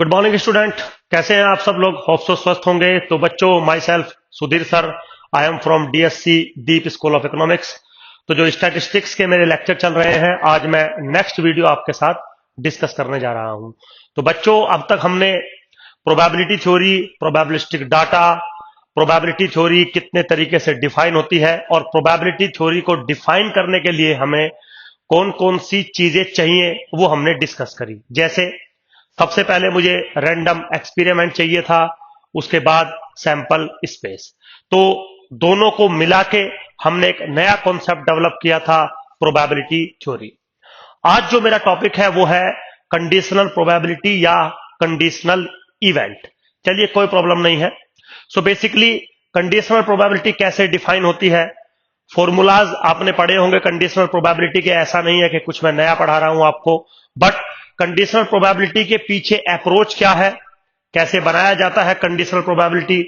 Good morning student, कैसे हैं आप सब लोग? होप सो स्वस्थ होंगे। तो बच्चों, my self Sudhir sir, I am from DSC deep school of economics. तो जो स्टैटिस्टिक्स के मेरे लेक्चर चल रहे हैं, आज मैं नेक्स्ट वीडियो आपके साथ डिस्कस करने जा रहा हूं। तो बच्चों, अब तक हमने probability theory, probabilistic data, probability theory कितने तरीके से डिफाइन होती है और प्रोबेबिलिटी थ्योरी को डिफाइन करने के लिए हमें कौन कौन सी चीजें चाहिए वो हमने डिस्कस करी। जैसे सबसे पहले मुझे रैंडम एक्सपेरिमेंट चाहिए था, उसके बाद सैंपल स्पेस। तो दोनों को मिला के हमने एक नया कॉन्सेप्ट डेवलप किया था, प्रोबेबिलिटी थ्योरी। आज जो मेरा टॉपिक है वो है कंडीशनल प्रोबेबिलिटी या कंडीशनल इवेंट। चलिए, कोई प्रॉब्लम नहीं है। सो बेसिकली कंडीशनल प्रोबेबिलिटी कैसे डिफाइन होती है, फॉर्मूलाज आपने पढ़े होंगे कंडीशनल प्रोबेबिलिटी के। ऐसा नहीं है कि कुछ मैं नया पढ़ा रहा हूं आपको, बट कंडीशनल प्रोबेबिलिटी के पीछे अप्रोच क्या है, कैसे बनाया जाता है conditional probability,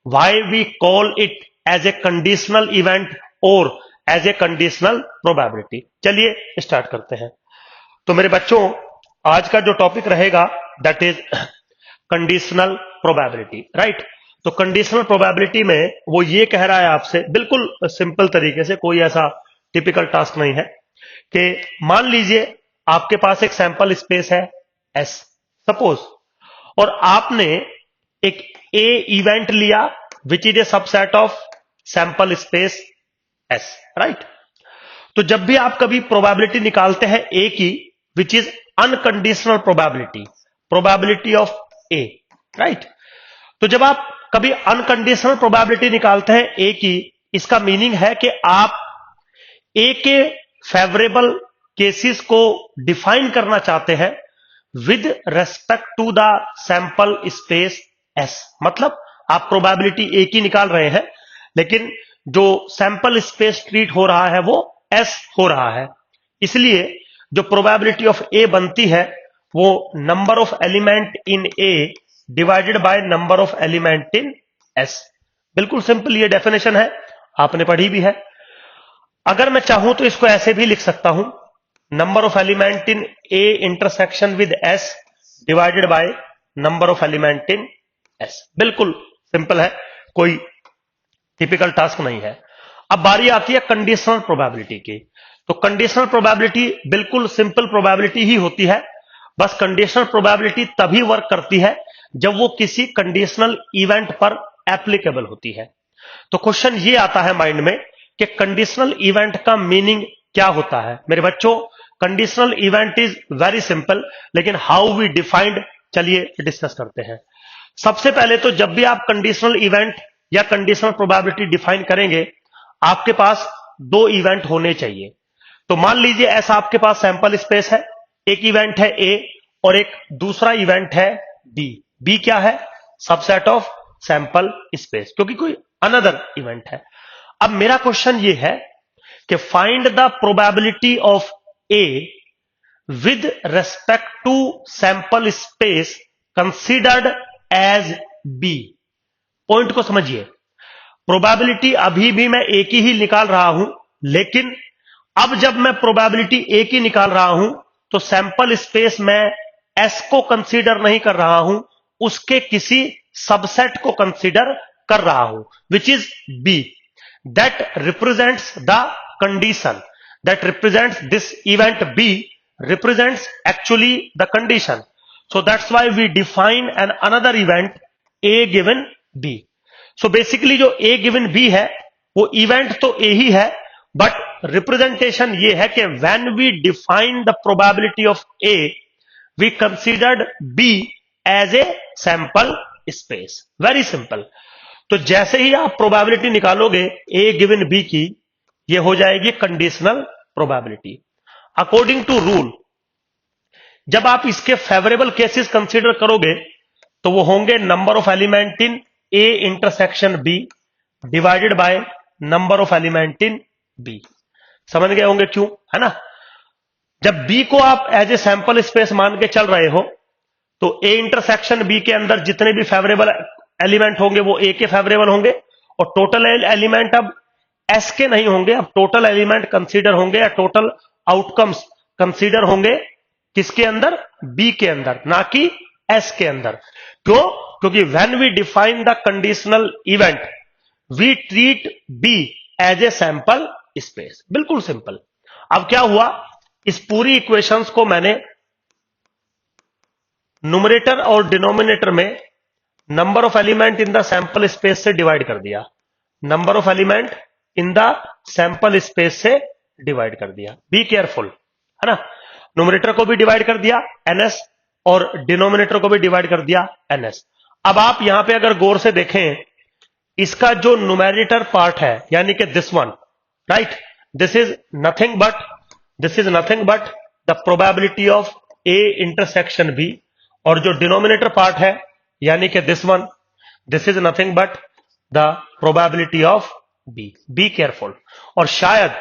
why we call it as a conditional event और एज ए कंडीशनल प्रोबेबिलिटी। चलिए स्टार्ट करते हैं। तो मेरे बच्चों, आज का जो टॉपिक रहेगा that is conditional probability, right. तो कंडीशनल प्रोबेबिलिटी में वो ये कह रहा है आपसे बिल्कुल सिंपल तरीके से, कोई ऐसा टिपिकल टास्क नहीं है, कि मान लीजिए आपके पास एक सैंपल स्पेस है एस सपोज, और आपने एक ए इवेंट लिया which is a subset of sample space S, right. तो जब भी आप कभी प्रोबेबिलिटी निकालते हैं ए की, which is unconditional probability, probability of A, right. तो जब आप कभी अनकंडीशनल प्रोबेबिलिटी निकालते हैं ए की, इसका मीनिंग है कि आप ए के फेवरेबल केसेस को डिफाइन करना चाहते हैं with respect to the sample space S. मतलब आप प्रोबेबिलिटी ए की निकाल रहे हैं, लेकिन जो सैंपल स्पेस ट्रीट हो रहा है वो एस हो रहा है। इसलिए जो प्रोबेबिलिटी ऑफ ए बनती है वो number of element in A divided by number of element in S. बिल्कुल सिंपल ये डेफिनेशन है, आपने पढ़ी भी है। अगर मैं चाहूं तो इसको ऐसे भी लिख सकता हूं, number of element in A intersection with S divided by number of element in S. बिल्कुल सिंपल है, कोई टिपिकल टास्क नहीं है। अब बारी आती है कंडीशनल प्रोबेबिलिटी की। तो कंडीशनल प्रोबेबिलिटी बिल्कुल सिंपल प्रोबेबिलिटी ही होती है, बस कंडीशनल प्रोबेबिलिटी तभी वर्क करती है जब वो किसी कंडीशनल इवेंट पर एप्लीकेबल होती है। तो क्वेश्चन ये आता है माइंड में कि कंडीशनल इवेंट का मीनिंग क्या होता है। मेरे बच्चों, conditional event is very simple, लेकिन हाउ वी डिफाइंड, चलिए डिस्कस करते हैं। सबसे पहले तो जब भी आप कंडीशनल इवेंट या कंडीशनल प्रोबेबिलिटी डिफाइन करेंगे, आपके पास दो इवेंट होने चाहिए। तो मान लीजिए ऐसा आपके पास सैंपल स्पेस है, एक इवेंट है ए और एक दूसरा इवेंट है बी। बी क्या है? सबसेट ऑफ सैंपल स्पेस, क्योंकि कोई अनदर इवेंट है। अब मेरा क्वेश्चन ये है कि find the probability of A with respect to sample space considered as B. Point को समझिए, प्रोबेबिलिटी अभी भी मैं ए की ही निकाल रहा हूं, लेकिन अब जब मैं प्रोबेबिलिटी ए की निकाल रहा हूं तो सैंपल स्पेस में एस को कंसीडर नहीं कर रहा हूं, उसके किसी सबसेट को कंसीडर कर रहा हूं which is B. That represents the condition, that represents this event B represents actually the condition. So that's why we define an another event A given B. So basically जो A given B है वो event तो A ही है, but representation ये है कि when we define the probability of A we considered B as a sample space. Very simple. तो जैसे ही आप प्रोबेबिलिटी निकालोगे A given B की, ये हो जाएगी conditional probability. According to rule, जब आप इसके फेवरेबल केसेस कंसीडर करोगे तो वो होंगे number of element in A intersection B divided by number of element in B. समझ गए होंगे क्यों, है ना। जब बी को आप एज ए सैंपल स्पेस मान के चल रहे हो तो ए इंटरसेक्शन बी के अंदर जितने भी फेवरेबल एलिमेंट होंगे वो ए के फेवरेबल होंगे, और टोटल एलिमेंट अब एस के नहीं होंगे, अब टोटल एलिमेंट कंसीडर होंगे या टोटल आउटकम्स कंसीडर होंगे किसके अंदर? बी के अंदर, ना कि एस के अंदर। क्यों? क्योंकि when we define the conditional event we treat B as a sample space. बिल्कुल सिंपल। अब क्या हुआ, इस पूरी इक्वेशंस को मैंने न्यूमरेटर और डिनोमिनेटर में number of element in the sample space से डिवाइड कर दिया। Number of element in the sample space से डिवाइड कर दिया। बी केयरफुल, है ना। न्यूमरेटर को भी डिवाइड कर दिया एनएस और डिनोमिनेटर को भी डिवाइड कर दिया एनएस। अब आप यहां पे अगर गौर से देखें, इसका जो न्यूमरेटर पार्ट है यानी कि this one, right, this is nothing but the probability of A intersection B, और जो डिनोमिनेटर पार्ट है यानी कि this one, this is nothing but the probability of B. Be careful. और शायद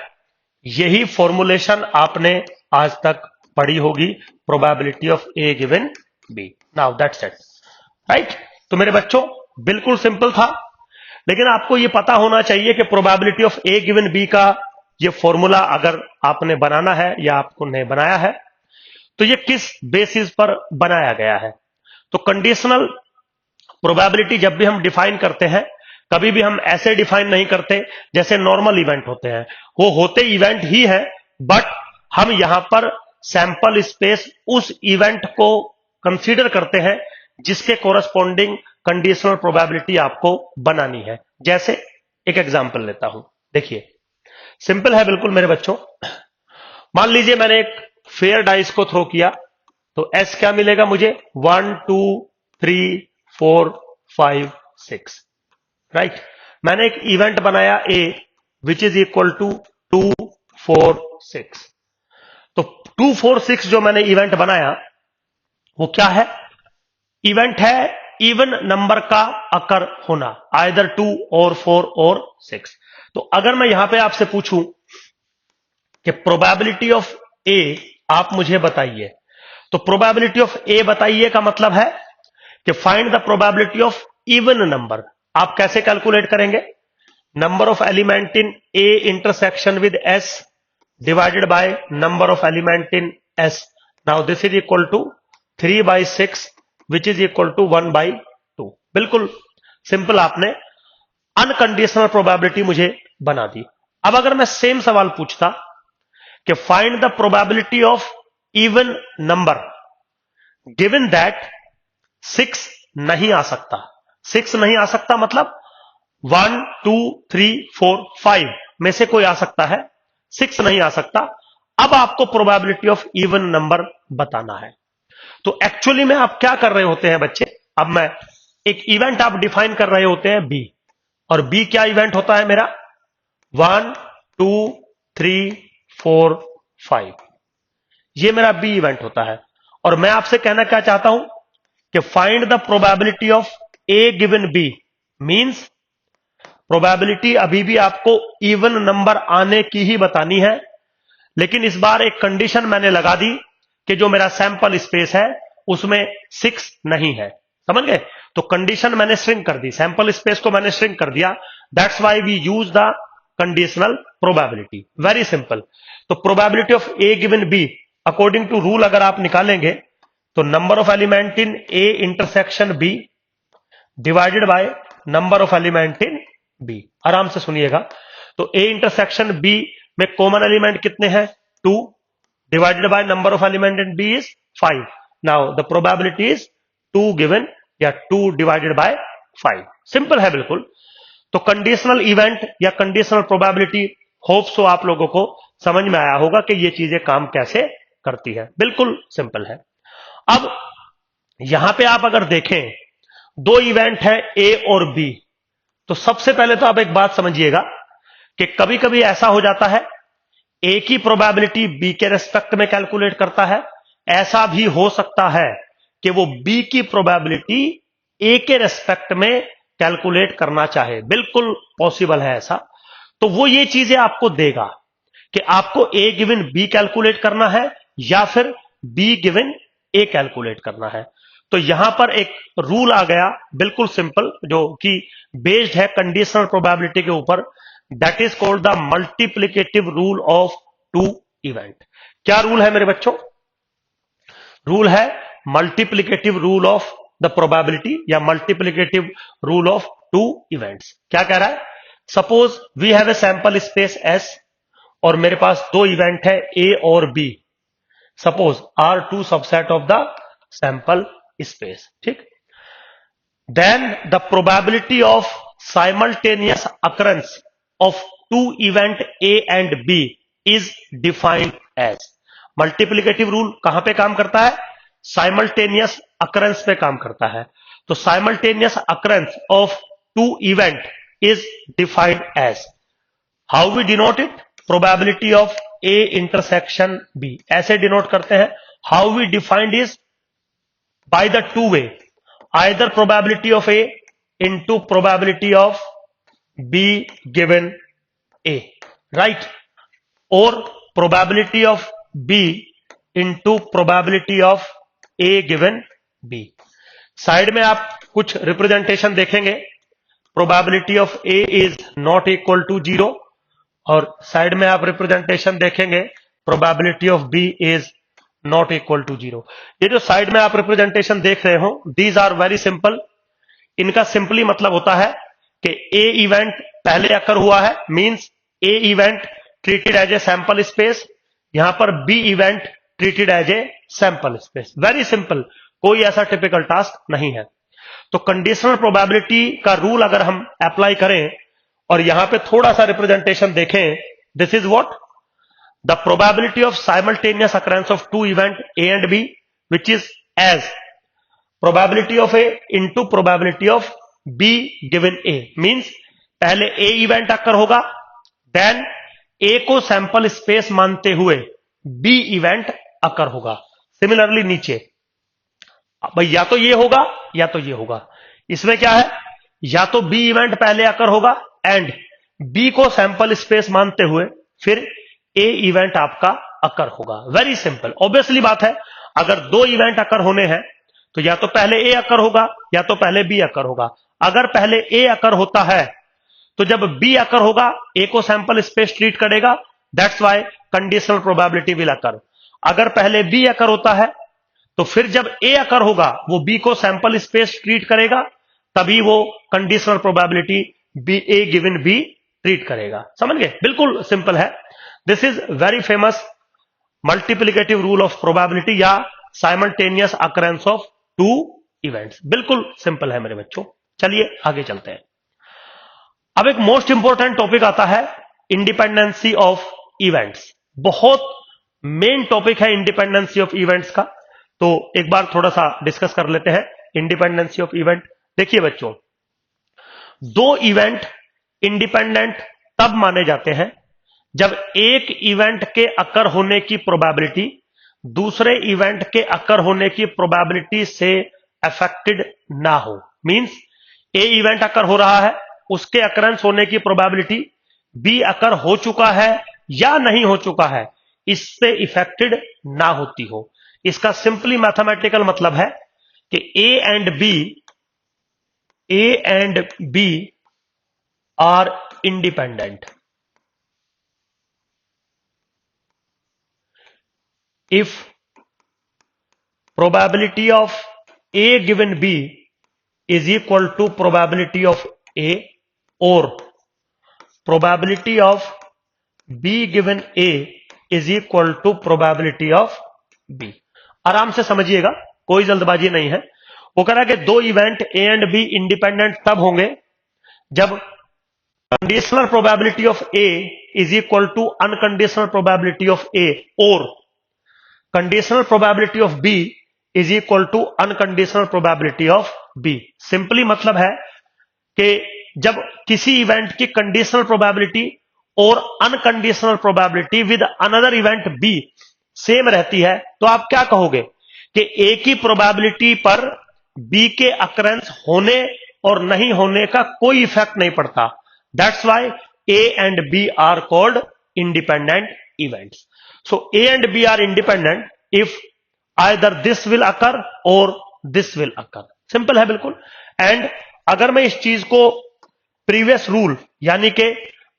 यही फॉर्मुलेशन आपने आज तक पढ़ी होगी, probability of A given B. Now that's it, right. तो मेरे बच्चों बिल्कुल सिंपल था, लेकिन आपको यह पता होना चाहिए कि probability of A given B का यह फॉर्मूला अगर आपने बनाना है या आपको नहीं बनाया है तो यह किस बेसिस पर बनाया गया है। तो कंडीशनल प्रोबेबिलिटी जब भी हम डिफाइन करते हैं, कभी भी हम ऐसे डिफाइन नहीं करते जैसे नॉर्मल इवेंट होते हैं। वो होते इवेंट ही है, बट हम यहां पर सैंपल स्पेस उस इवेंट को कंसीडर करते हैं जिसके कोरस्पॉन्डिंग कंडीशनल प्रोबेबिलिटी आपको बनानी है। जैसे एक एग्जांपल लेता हूं, देखिए सिंपल है बिल्कुल मेरे बच्चों। मान लीजिए मैंने एक फेयर डाइस को थ्रो किया, तो एस क्या मिलेगा मुझे, 1 2 3 4 5 6, राइट। मैंने एक इवेंट बनाया ए विच इज इक्वल टू 2 4 6। तो 2 4 6 जो मैंने इवेंट बनाया वो क्या है, इवेंट है इवन नंबर का अकर होना, आइदर 2 और 4 और 6। तो अगर मैं यहां पे आपसे पूछूं कि प्रोबेबिलिटी ऑफ ए आप मुझे बताइए, तो प्रोबेबिलिटी ऑफ ए बताइए का मतलब है कि find the probability of even number. आप कैसे कैलकुलेट करेंगे, number of element in A intersection with S divided by number of element in S. Now this is equal to 3/6 which is equal to 1/2। बिल्कुल simple, आपने unconditional probability मुझे बना दी। अब अगर मैं सेम सवाल पूछता कि find the probability of even number given that 6 नहीं आ सकता। 6 नहीं आ सकता मतलब 1 2 3 4 5 में से कोई आ सकता है, 6 नहीं आ सकता। अब आपको प्रोबेबिलिटी ऑफ इवन नंबर बताना है। तो एक्चुअली में आप क्या कर रहे होते हैं बच्चे, अब मैं एक इवेंट आप डिफाइन कर रहे होते हैं बी, और बी क्या इवेंट होता है मेरा, 1 2 3 4 5, ये मेरा बी इवेंट होता है। और मैं आपसे कहना क्या चाहता हूं कि find the probability of A given B means probability अभी भी आपको इवन नंबर आने की ही बतानी है, लेकिन इस बार एक कंडीशन मैंने लगा दी कि जो मेरा सैंपल स्पेस है उसमें 6 नहीं है। समझ गए? तो कंडीशन मैंने श्रिंक कर दी, सैंपल स्पेस को मैंने श्रिंक कर दिया। That's why we use the conditional probability. Very simple. तो probability of A given B according to rule अगर आप निकालेंगे तो number of element in A intersection B divided by number of element in B. आराम से सुनिएगा। तो A intersection B में कॉमन एलिमेंट कितने हैं, 2 divided by number of element in B is 5। Now the probability is 2 given या 2 divided bye 5। Simple है बिल्कुल। तो कंडीशनल इवेंट या कंडीशनल प्रोबेबिलिटी होप सो आप लोगों को समझ में आया होगा कि ये चीजें काम कैसे करती है। बिल्कुल सिंपल है। अब यहां पे आप अगर देखें, दो इवेंट है ए और बी, तो सबसे पहले तो आप एक बात समझिएगा कि कभी कभी ऐसा हो जाता है ए की प्रोबेबिलिटी बी के रेस्पेक्ट में कैलकुलेट करता है, ऐसा भी हो सकता है कि वो बी की प्रोबेबिलिटी ए के रेस्पेक्ट में कैलकुलेट करना चाहे। बिल्कुल पॉसिबल है ऐसा। तो वो ये चीजें आपको देगा कि आपको ए गिवन बी कैलकुलेट करना है या फिर बी गिवन ए कैलकुलेट करना है। तो यहां पर एक रूल आ गया बिल्कुल सिंपल, जो कि बेस्ड है कंडीशनल प्रोबेबिलिटी के ऊपर। That is called the multiplicative rule of two event. क्या रूल है मेरे बच्चों? रूल है multiplicative rule of the probability या multiplicative rule of two events. क्या कह रहा है? Suppose we have a sample space S और मेरे पास दो इवेंट है ए और B. Suppose are two subset of the sample space, ठीक। Then the probability of simultaneous occurrence of two event A and B is defined as. Multiplicative rule कहां पे काम करता है? साइमल्टेनियस अकरेंस पे काम करता है। तो simultaneous occurrence of two event is defined as, how we denote it? Probability of A intersection B, ऐसे डिनोट करते हैं। How we defined is by the two way, either probability of A into probability of B given A, right? Or probability of B into probability of A given B. Side में आप कुछ representation देखेंगे। probability of A is not equal to 0 और side में आप representation देखेंगे probability of B is not equal to 0। ये जो साइड में आप रिप्रेजेंटेशन देख रहे हो, दीज आर वेरी सिंपल। इनका सिंपली मतलब होता है कि ए इवेंट पहले अकर हुआ है, means A event treated as a sample space, यहां पर B event treated as a sample space. Very simple, कोई ऐसा टिपिकल टास्क नहीं है। तो कंडीशनल प्रोबेबिलिटी का रूल अगर हम अप्लाई करें और यहां पे थोड़ा सा रिप्रेजेंटेशन देखें, this is what the probability of simultaneous occurrence of two event A and B, which is as probability of A into probability of B given A, means पहले A event occur होगा, then A को sample space मानते हुए B event occur होगा। Similarly नीचे भाई या तो ये होगा या तो ये होगा। इसमें क्या है? या तो B event पहले occur होगा एंड B को सैंपल स्पेस मानते हुए फिर ए इवेंट आपका अकर होगा। वेरी सिंपल, ऑब्वियसली बात है, अगर दो इवेंट अकर होने हैं तो या तो पहले ए अकर होगा या तो पहले बी अकर होगा। अगर पहले ए अकर होता है तो जब बी अकर होगा ए को सैंपल स्पेस ट्रीट करेगा, that's why conditional probability will occur. अगर पहले बी अकर होता है तो फिर जब ए अकर होगा वो बी को सैंपल स्पेस ट्रीट करेगा, तभी वो conditional probability B A given B treat करेगा। समझ गए? बिल्कुल सिंपल है। This is very famous multiplicative rule of probability या simultaneous occurrence of two events. बिल्कुल सिंपल है मेरे बच्चों। चलिए आगे चलते हैं। अब एक मोस्ट इंपॉर्टेंट टॉपिक आता है इंडिपेंडेंसी ऑफ इवेंट्स। बहुत मेन टॉपिक है इंडिपेंडेंसी ऑफ इवेंट्स का, तो एक बार थोड़ा सा डिस्कस कर लेते हैं इंडिपेंडेंसी ऑफ इवेंट। देखिए बच्चों, दो इवेंट इंडिपेंडेंट तब माने जाते हैं जब एक इवेंट के अकर होने की प्रोबेबिलिटी दूसरे इवेंट के अकर होने की प्रोबेबिलिटी से अफेक्टेड ना हो। मींस ए इवेंट अकर हो रहा है, उसके अकरेंस होने की प्रोबेबिलिटी बी अकर हो चुका है या नहीं हो चुका है इससे इफेक्टेड ना होती हो। इसका सिंपली मैथमेटिकल मतलब है कि A and B are independent. If probability of A given B is equal to probability of A or probability of B given A is equal to probability of B। आराम से समझिएगा, कोई जल्दबाजी नहीं है। वो कह रहा है कि दो event A and B independent तब होंगे जब conditional probability of A is equal to unconditional probability of A और conditional probability of B is equal to unconditional probability of B। Simply मतलब है कि जब किसी इवेंट की कंडीशनल प्रोबेबिलिटी और unconditional probability with another event B same रहती है तो आप क्या कहोगे कि A की प्रोबेबिलिटी पर B के अकरेंस होने और नहीं होने का कोई इफेक्ट नहीं पड़ता। That's why A and B are called independent events. So A and B are independent if either this will occur or this will occur। Simple है बिल्कुल। एंड अगर मैं इस चीज को प्रीवियस रूल यानी कि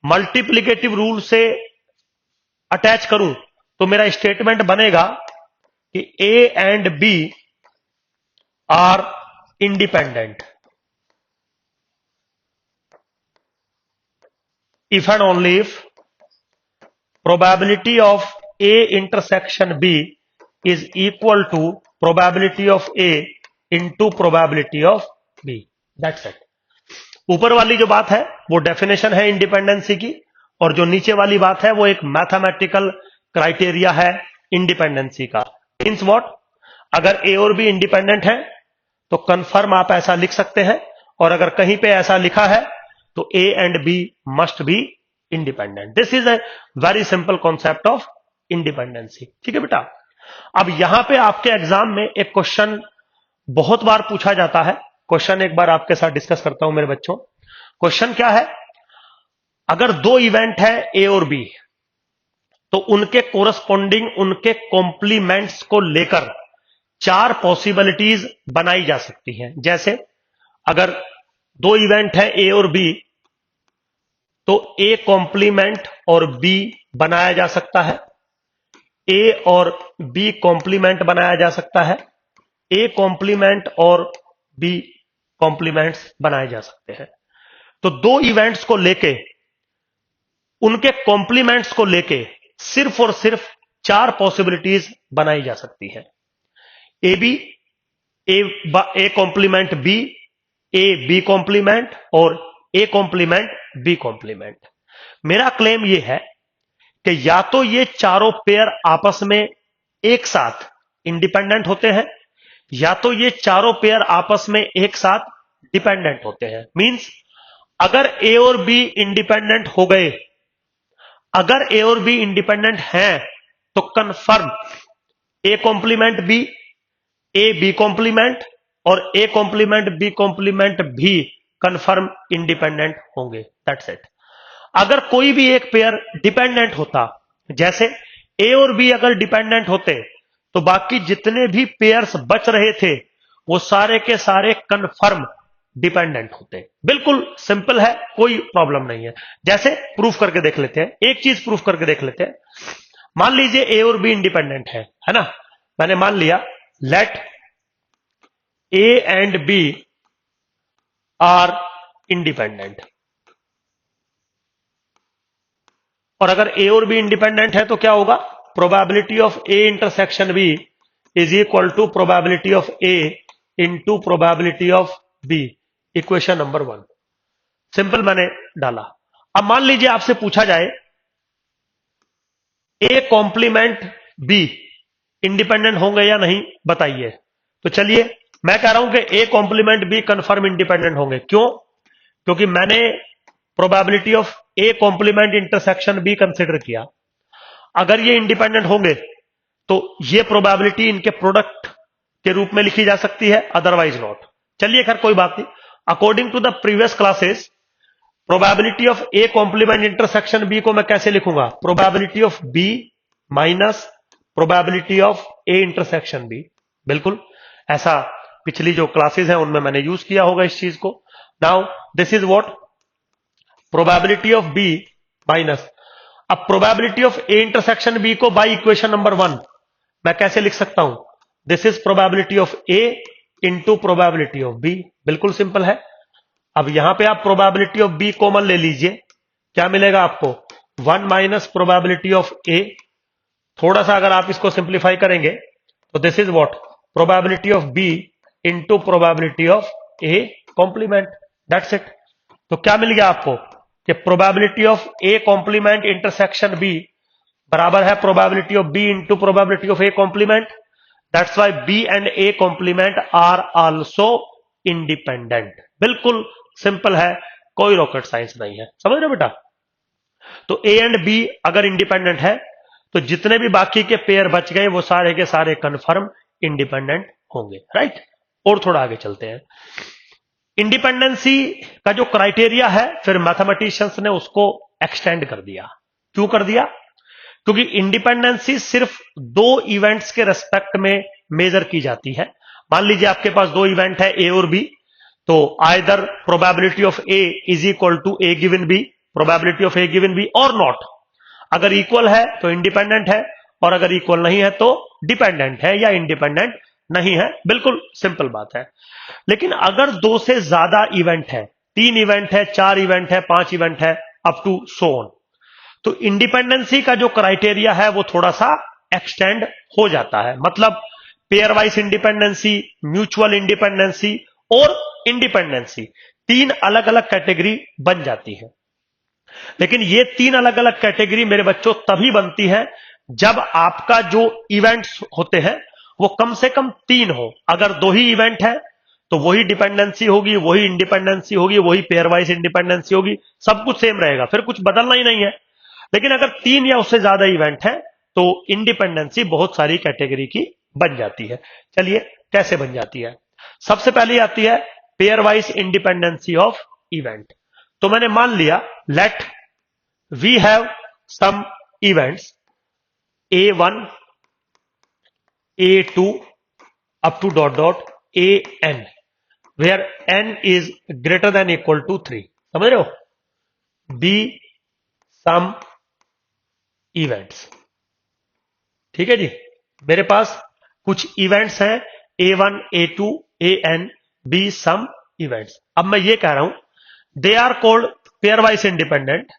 मल्टीप्लिकेटिव रूल से अटैच करूं तो मेरा स्टेटमेंट बनेगा कि A and B are independent if and only if probability of A intersection B is equal to probability of A into probability of B. That's it. ऊपर वाली जो बात है वो डेफिनेशन है इंडिपेंडेंसी की, और जो नीचे वाली बात है वो एक मैथमेटिकल क्राइटेरिया है इंडिपेंडेंसी का. Means what? अगर ए और बी इंडिपेंडेंट है तो कंफर्म आप ऐसा लिख सकते हैं, और अगर कहीं पे ऐसा लिखा है तो A and B must be independent. This is a very simple concept of independency. ठीक है बेटा. अब यहां पे आपके एग्जाम में एक क्वेश्चन बहुत बार पूछा जाता है. क्वेश्चन एक बार आपके साथ डिस्कस करता हूं मेरे बच्चों. क्वेश्चन क्या है? अगर दो इवेंट है ए और बी, तो उनके कोरस्पॉन्डिंग उनके कॉम्प्लीमेंट्स को लेकर चार पॉसिबिलिटीज बनाई जा सकती हैं. जैसे अगर दो इवेंट है ए और बी, तो ए कॉम्प्लीमेंट और बी बनाया जा सकता है, ए और बी कॉम्प्लीमेंट बनाया जा सकता है, ए कॉम्प्लीमेंट और बी कॉम्प्लीमेंट्स बनाए जा सकते हैं. तो दो इवेंट्स को लेके, उनके कॉम्प्लीमेंट्स को लेके सिर्फ और सिर्फ चार पॉसिबिलिटीज बनाई जा सकती है. A B, A complement B, A B complement और ए कॉम्प्लीमेंट बी कॉम्प्लीमेंट. मेरा क्लेम यह है कि या तो ये चारों पेयर आपस में एक साथ इंडिपेंडेंट होते हैं, या तो ये चारों पेयर आपस में एक साथ डिपेंडेंट होते हैं. मींस अगर ए और बी इंडिपेंडेंट हो गए, अगर ए और बी इंडिपेंडेंट हैं, तो confirm A complement B, A B complement और ए कॉम्प्लीमेंट बी कॉम्प्लीमेंट भी कंफर्म इंडिपेंडेंट होंगे. That's it. अगर कोई भी एक पेयर डिपेंडेंट होता, जैसे ए और बी अगर डिपेंडेंट होते, तो बाकी जितने भी पेयर्स बच रहे थे वो सारे के सारे कंफर्म डिपेंडेंट होते. बिल्कुल सिंपल है, कोई प्रॉब्लम नहीं है. जैसे प्रूफ करके देख लेते हैं, एक चीज प्रूफ करके देख लेते हैं. मान लीजिए ए और बी इंडिपेंडेंट है ना. मैंने मान लिया let A and B are independent. और अगर ए और बी इंडिपेंडेंट है तो क्या होगा? Probability of A intersection B is equal to probability of A into probability of B. Equation number 1. Simple मैंने डाला. अब मान लीजिए आपसे पूछा जाए ए कॉम्प्लीमेंट बी इंडिपेंडेंट होंगे या नहीं, बताइए. तो चलिए मैं कह रहा हूं कि A complement B confirm independent होंगे. क्यों? क्योंकि मैंने probability of A complement intersection B consider किया. अगर ये इंडिपेंडेंट होंगे तो ये प्रोबेबिलिटी इनके प्रोडक्ट के रूप में लिखी जा सकती है, अदरवाइज नॉट. चलिए खैर कोई बात नहीं. According to the previous classes, probability of A complement intersection B को मैं कैसे लिखूंगा? Probability of B minus probability of A intersection B. बिल्कुल ऐसा पिछली जो क्लासेस हैं उनमें मैंने यूज किया होगा इस चीज को. Now this is what? Probability of B minus. अब probability of A intersection B को बाय इक्वेशन नंबर 1 मैं कैसे लिख सकता हूं? This is probability of A into probability of B. बिल्कुल सिंपल है. अब यहां पे आप प्रोबेबिलिटी ऑफ बी कॉमन ले लीजिए. क्या मिलेगा आपको? 1 माइनस प्रोबेबिलिटी ऑफ ए. थोड़ा सा अगर आप इसको सिंप्लीफाई करेंगे तो this is what? Probability of B into probability of A complement. That's it. तो क्या मिल गया आपको? कि probability of A complement intersection B बराबर है probability of B into probability of A complement. That's why B and A complement are also independent. बिल्कुल simple है, कोई रॉकेट साइंस नहीं है. समझ रहे बेटा? तो ए एंड बी अगर इंडिपेंडेंट है तो जितने भी बाकी के पेयर बच गए वो सारे के सारे कंफर्म इंडिपेंडेंट होंगे. राइट. और थोड़ा आगे चलते हैं. इंडिपेंडेंसी का जो क्राइटेरिया है फिर मैथमेटिशियंस ने उसको एक्सटेंड कर दिया. क्यों कर दिया? क्योंकि इंडिपेंडेंसी सिर्फ दो इवेंट्स के रेस्पेक्ट में मेजर की जाती है. मान लीजिए आपके पास दो इवेंट है ए और बी, तो either probability of A is equal to A given B, probability of A given B और नॉट. अगर इक्वल है तो इंडिपेंडेंट है, और अगर इक्वल नहीं है तो डिपेंडेंट है या इंडिपेंडेंट नहीं है, बिल्कुल सिंपल बात है। लेकिन अगर 2 से ज्यादा इवेंट है, 3 इवेंट है, 4 इवेंट है, 5 इवेंट है, अप टू सो ऑन, तो इंडिपेंडेंसी का जो क्राइटेरिया है वो थोड़ा सा एक्सटेंड हो जाता है। मतलब pair wise independency, mutual independency और इंडिपेंडेंसी, 3 अलग अलग कैटेगरी बन जाती है। लेकिन ये 3 अलग अलग कैटेगरी मेरे बच्चों तभी बनती है जब आपका जो इवेंट्स होते हैं वो कम से कम 3 हो। अगर 2 ही इवेंट है तो वही डिपेंडेंसी होगी, वही इंडिपेंडेंसी होगी, वही पेयर वाइज इंडिपेंडेंसी होगी, सब कुछ सेम रहेगा, फिर कुछ बदलना ही नहीं है। लेकिन अगर 3 या उससे ज्यादा इवेंट है तो इंडिपेंडेंसी बहुत सारी कैटेगरी की बन जाती है। चलिए कैसे बन जाती है। सबसे पहले आती है pairwise independency of event. तो मैंने मान लिया, let we have some events A1, A2 up to dot dot AN, where N is greater than equal to 3। समझ रहे हो? B some events। ठीक है जी, मेरे पास कुछ इवेंट्स हैं A1, A2, AN, B some events। अब मैं ये कह रहा हूं, they are called pairwise independent,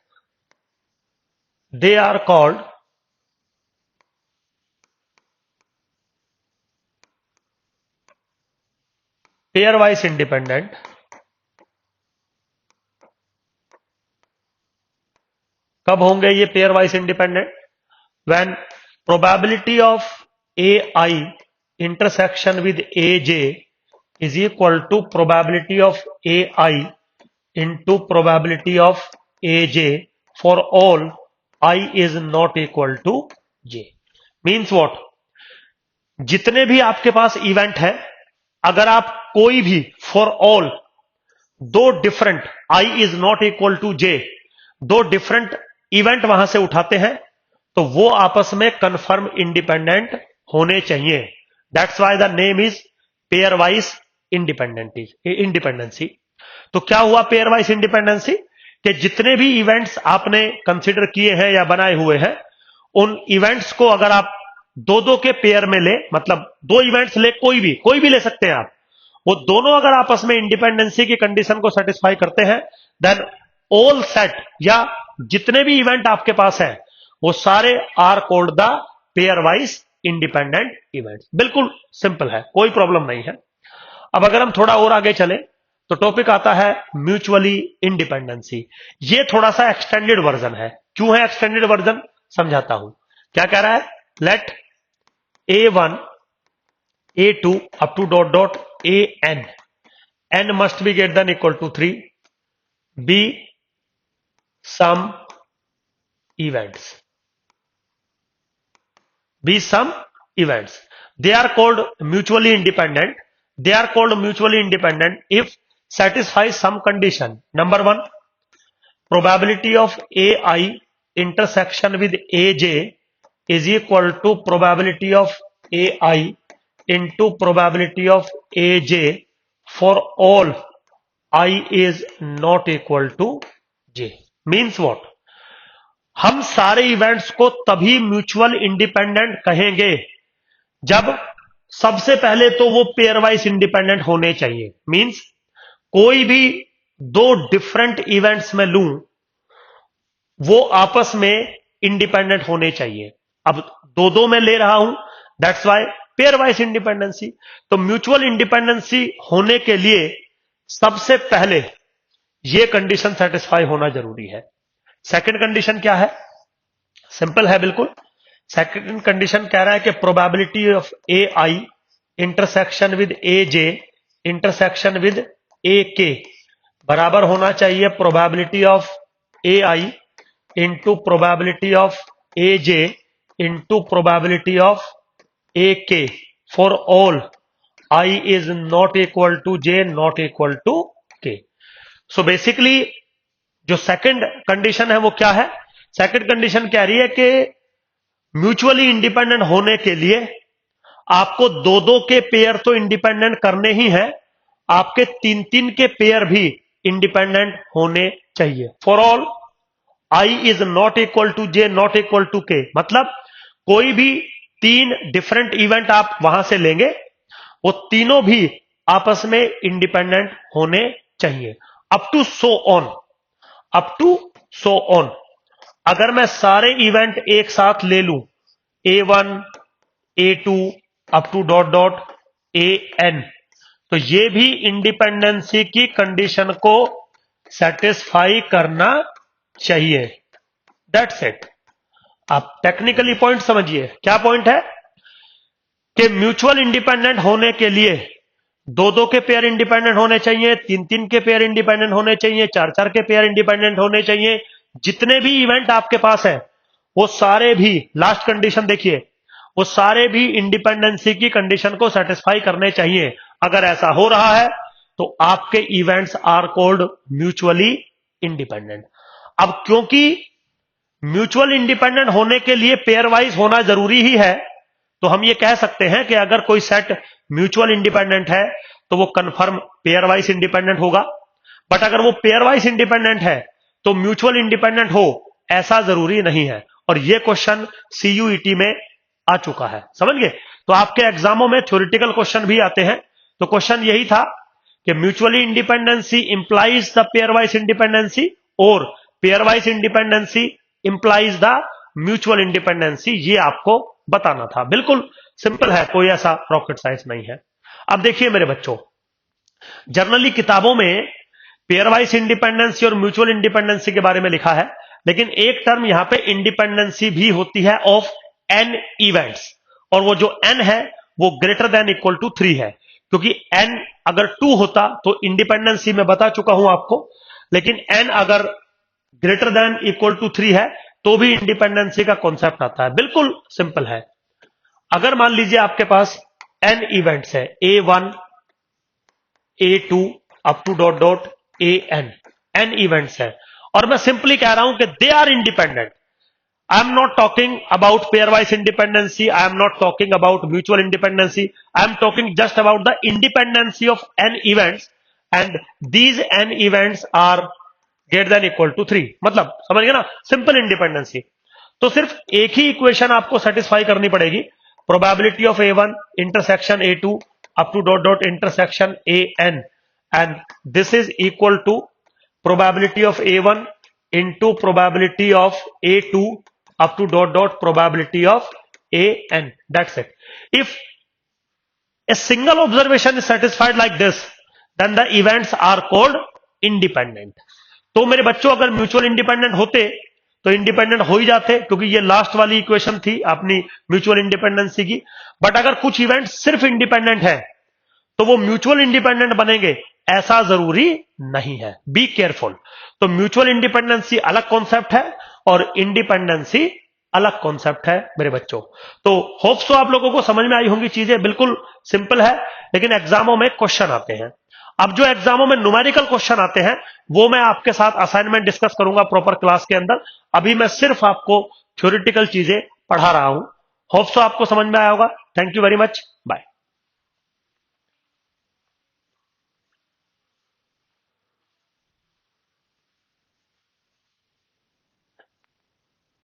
they are called pairwise independent, कब होंगे ये pairwise independent? When probability of AI intersection with AJ is equal to probability of AI into probability of AJ for all I is not equal to J। Means what? जितने भी आपके पास event है, अगर आप कोई भी for all 2 different I is not equal to J, 2 different event वहां से उठाते हैं तो वो आपस में कंफर्म इंडिपेंडेंट होने चाहिए। That's why the name is pair wise independency. तो क्या हुआ पेयर वाइज इंडिपेंडेंसी? कि जितने भी इवेंट्स आपने कंसिडर किए हैं या बनाए हुए हैं, उन इवेंट्स को अगर आप 2-2 के पेयर में ले, मतलब 2 इवेंट्स ले, कोई भी ले सकते हैं आप, वो दोनों अगर आपस में इंडिपेंडेंसी की कंडीशन को सेटिस्फाई करते हैं, देन ऑल सेट या जितने भी इवेंट आपके पास है वो सारे are called the pairwise independent events. बिल्कुल सिंपल है, कोई प्रॉब्लम नहीं है। अब अगर हम थोड़ा और आगे चले तो टॉपिक आता है म्यूचुअली इंडिपेंडेंसी। ये थोड़ा सा एक्सटेंडेड वर्जन है। क्यों है एक्सटेंडेड वर्जन? समझाता हूं। क्या कह रहा है? Let A1, A2 up to dot dot AN, N must be greater than equal to 3, B some events, be some events, they are called mutually independent, they are called mutually independent if satisfy some condition. Number 1, probability of AI intersection with AJ is equal to probability of AI into probability of AJ for all I is not equal to J। Means what? हम सारे events को तभी mutual independent कहेंगे जब सबसे पहले तो वो पेयर वाइज इंडिपेंडेंट होने चाहिए। मीन्स कोई भी 2 डिफरेंट इवेंट्स में लूं, वो आपस में इंडिपेंडेंट होने चाहिए। अब 2-2 में ले रहा हूं, that's why pair wise independency. तो म्यूचुअल इंडिपेंडेंसी होने के लिए सबसे पहले ये कंडीशन सेटिस्फाई होना जरूरी है। सेकंड कंडीशन क्या है? सिंपल है बिल्कुल। सेकंड कंडीशन कह रहा है कि probability of AI intersection with AJ intersection with AK बराबर होना चाहिए probability of AI into probability of AJ into probability of AK for all I is not equal to J, not equal to K। So basically जो second condition है वो क्या है? Second condition कह रही है कि म्यूचुअली इंडिपेंडेंट होने के लिए आपको 2-2 के पेयर तो इंडिपेंडेंट करने ही हैं, आपके 3-3 के पेयर भी इंडिपेंडेंट होने चाहिए। For all I is not equal to J, not equal to K। मतलब कोई भी 3 डिफरेंट इवेंट आप वहां से लेंगे, वो तीनों भी आपस में इंडिपेंडेंट होने चाहिए। Up to so on, up to so on. अगर मैं सारे इवेंट एक साथ ले लूं, A1 A2 up to dot dot AN, तो ये भी इंडिपेंडेंसी की कंडीशन को सेटिस्फाई करना चाहिए। That's it. आप टेक्निकली पॉइंट समझिए। क्या पॉइंट है कि म्यूचुअल इंडिपेंडेंट होने के लिए दो दो के पेयर इंडिपेंडेंट होने चाहिए, तीन तीन के पेयर इंडिपेंडेंट होने चाहिए, चार चार के पेयर इंडिपेंडेंट होने चाहिए। जितने भी इवेंट आपके पास है वो सारे भी, लास्ट कंडीशन देखिए, वो सारे भी इंडिपेंडेंसी की कंडीशन को सेटिस्फाई करने चाहिए। अगर ऐसा हो रहा है तो आपके events are called mutually independent. अब क्योंकि म्यूचुअल इंडिपेंडेंट होने के लिए पेयर वाइज होना जरूरी ही है, तो हम ये कह सकते हैं कि अगर कोई सेट म्यूचुअल इंडिपेंडेंट है तो वो कंफर्म पेयर वाइज इंडिपेंडेंट होगा। बट अगर वो पेयर वाइज इंडिपेंडेंट है तो म्यूचुअल इंडिपेंडेंट हो, ऐसा जरूरी नहीं है। और ये क्वेश्चन CUET में आ चुका है, समझ गए। तो आपके एग्जामों में थ्योरेटिकल क्वेश्चन भी आते हैं। तो क्वेश्चन यही था कि mutually independency implies the pairwise independency और pairwise independency implies the mutual independency, ये आपको बताना था। बिल्कुल सिंपल है, कोई ऐसा रॉकेट साइंस नहीं है। अब देखिए मेरे बच्चों, जनरली किताबों में पेयर वाइज इंडिपेंडेंसी और म्यूचुअल इंडिपेंडेंसी के बारे में लिखा है, लेकिन एक टर्म यहां पे इंडिपेंडेंसी भी होती है ऑफ n इवेंट्स, और वो जो n है वो ग्रेटर देन इक्वल टू 3 है। क्योंकि n अगर 2 होता तो इंडिपेंडेंसी में बता चुका हूं आपको, लेकिन n अगर ग्रेटर देन इक्वल टू 3 है तो भी इंडिपेंडेंसी का कॉन्सेप्ट आता है। बिल्कुल सिंपल है। अगर मान लीजिए आपके पास n इवेंट्स है, A1 A2 up to dot dot AN, n events है, और मैं सिंपली कह रहा हूं कि they are independent. I am not talking about pairwise independency. I am not talking about mutual independency. I am talking just about the independency of n events, and these n events are greater than equal to 3. मतलब समझ गए ना, simple independency. तो सिर्फ एक ही equation आपको satisfy करनी पड़ेगी, probability of A1 intersection A2 up to dot dot intersection AN, and this is equal to probability of A1 into probability of A2 up to dot dot probability of AN. That's it. If a single observation is satisfied like this, then the events are called independent. तो मेरे बच्चों, अगर mutual independent होते तो independent हो ही जाते, क्योंकि ये लास्ट वाली इक्वेशन थी अपनी म्यूचुअल इंडिपेंडेंसी की। बट अगर कुछ इवेंट सिर्फ इंडिपेंडेंट है तो वो म्यूचुअल इंडिपेंडेंट बनेंगे, ऐसा जरूरी नहीं है। Be careful. तो म्यूचुअल इंडिपेंडेंसी अलग कॉन्सेप्ट है और इंडिपेंडेंसी अलग कॉन्सेप्ट है मेरे बच्चों। तो होप्स तो आप लोगों को समझ में आई होंगी चीजें। बिल्कुल सिंपल है, लेकिन एग्जामों में क्वेश्चन आते हैं। अब जो एग्जामों में न्यूमेरिकल क्वेश्चन आते हैं वो मैं आपके साथ असाइनमेंट डिस्कस करूंगा प्रॉपर क्लास के अंदर। अभी मैं सिर्फ आपको थ्योरेटिकल चीजें पढ़ा रहा हूं। होप्स तो आपको समझ में आया होगा। Thank you very much, bye.